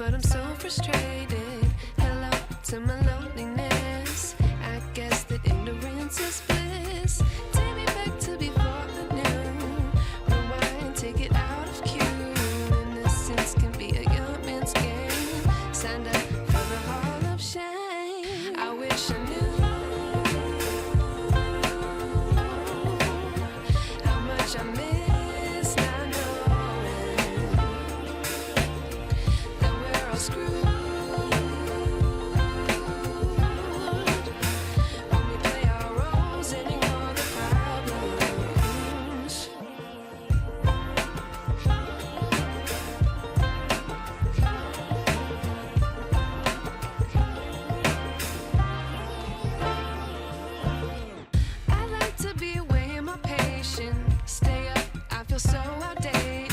but I'm so frustrated. Hello to my loneliness. I guess that ignorance is bliss. Take me back to before I knew. Rewind, take it out of cue. Innocence can be a young man's game. Signed up for the hall of shame. I wish I knew how much I miss not knowing that we're all screwed. When we play our roles and ignore the problems. I like to be away in my patience. Stay up, I feel so outdated.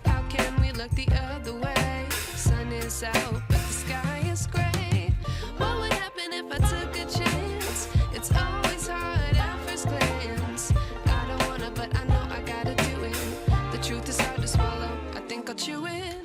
How can we look the other way? Sun is out, but the sky is gray. What would happen if I took a chance? It's always hard at first glance. I don't wanna, but I know I gotta do it. The truth is hard to swallow, I think I'll chew it.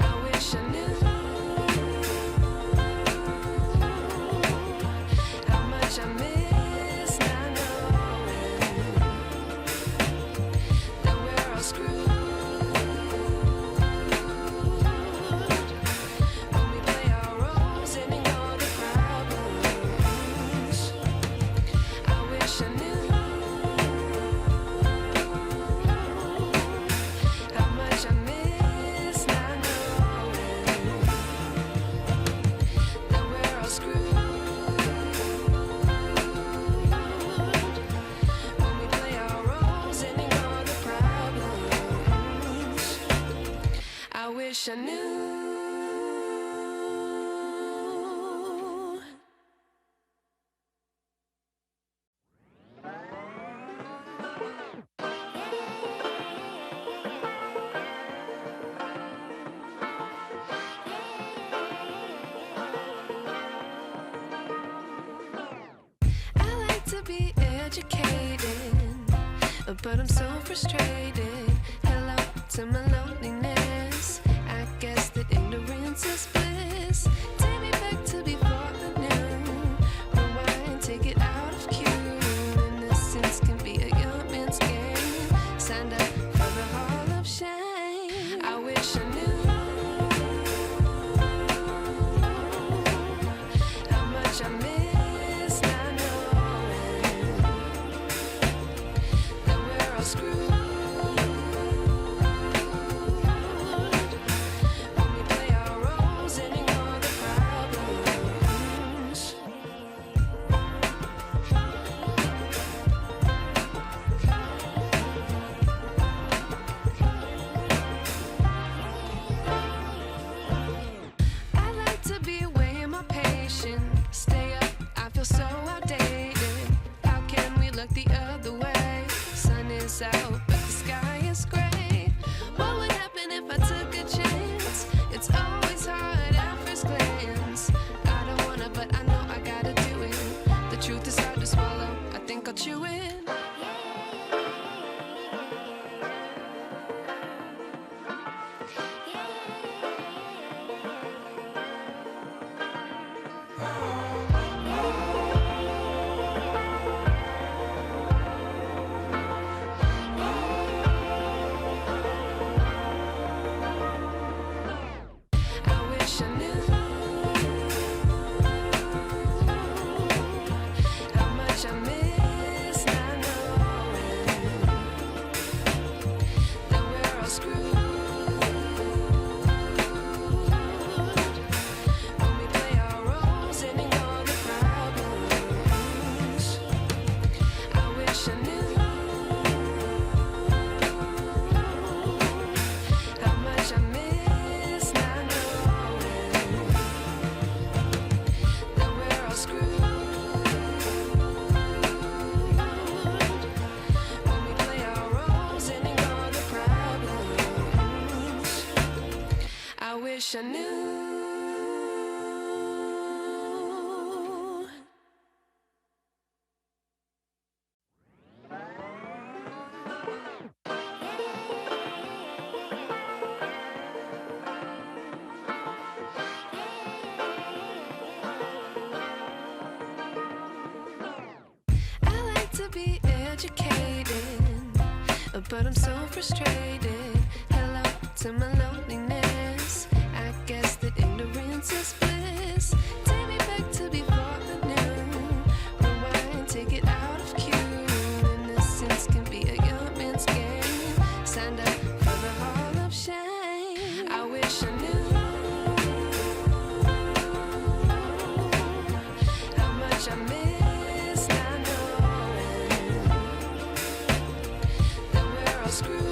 I wish I knew how much I miss not knowing that we're all screwed. When we play our roles and ignore the problems. I wish I knew how much I miss not knowing that we're all screwed. When we play our roles and ignore the problems. I wish I knew. I like to be educated, but I'm so frustrated. Hello to my loneliness. I guess that ignorance is bliss. Take me back to before I knew. Rewind, take it out of cue. Innocence can be a young man's game. Signed up for the hall of shame. I wish I knew how much I miss not knowing that we're all screwed. wish I knew. I like to be educated, but I'm so frustrated. Hello to my loneliness. I guess that ignorance is bliss. Take me back to before I knew. Rewind, take it out of cue. Innocence can be a young man's game. Signed up for the hall of shame. I wish I knew how much I miss not knowing that we're all screwed.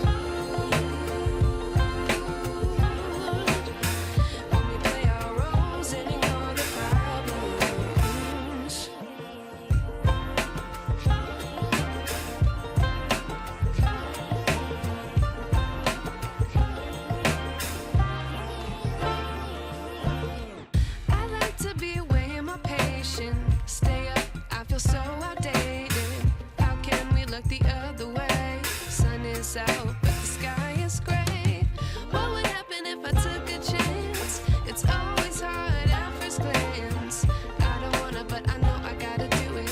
Stay up, I feel so outdated. How can we look the other way? Sun is out, but the sky is gray. What would happen if I took a chance? It's always hard at first glance. I don't wanna, but I know I gotta do it.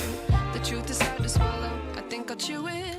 The truth is hard to swallow, I think I'll chew it.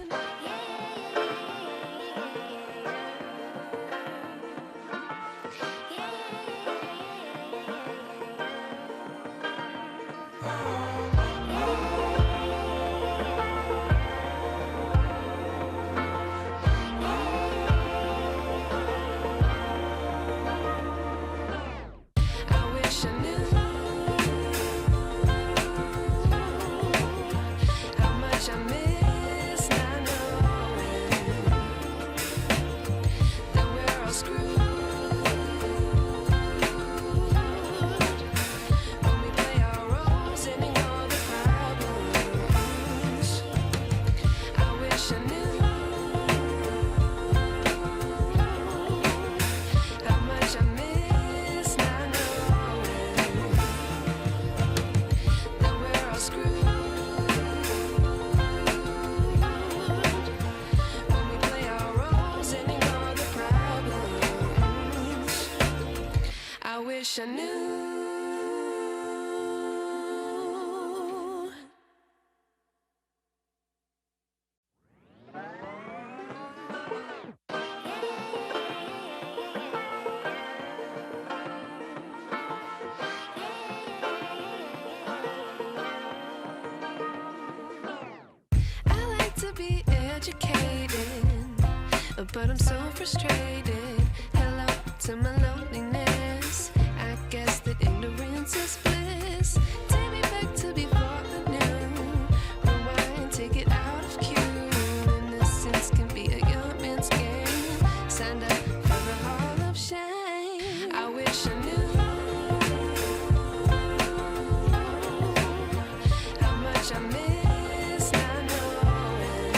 I wish I knew. I like to be educated, but I'm so frustrated. Hello to my loneliness. I guess that ignorance is bliss. Take me back to before I knew. Rewind, take it out of cue. Innocence can be a young man's game. Signed up for the hall of shame. I wish I knew how much I miss not knowing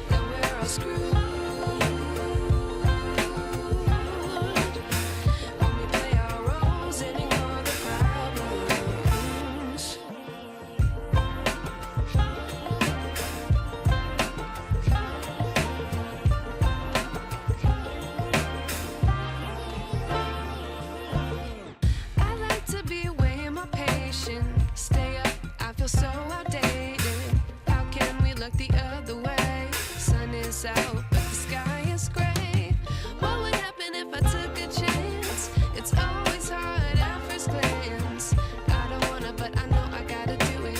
that we're all screwed. Stay up, I feel so outdated. How can we look the other way? Sun is out, but the sky is gray. What would happen if I took a chance? It's always hard at first glance. I don't wanna, but I know I gotta do it.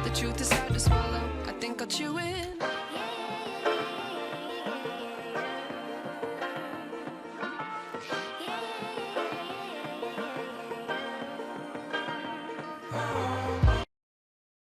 The truth is hard to swallow, I think I'll chew it.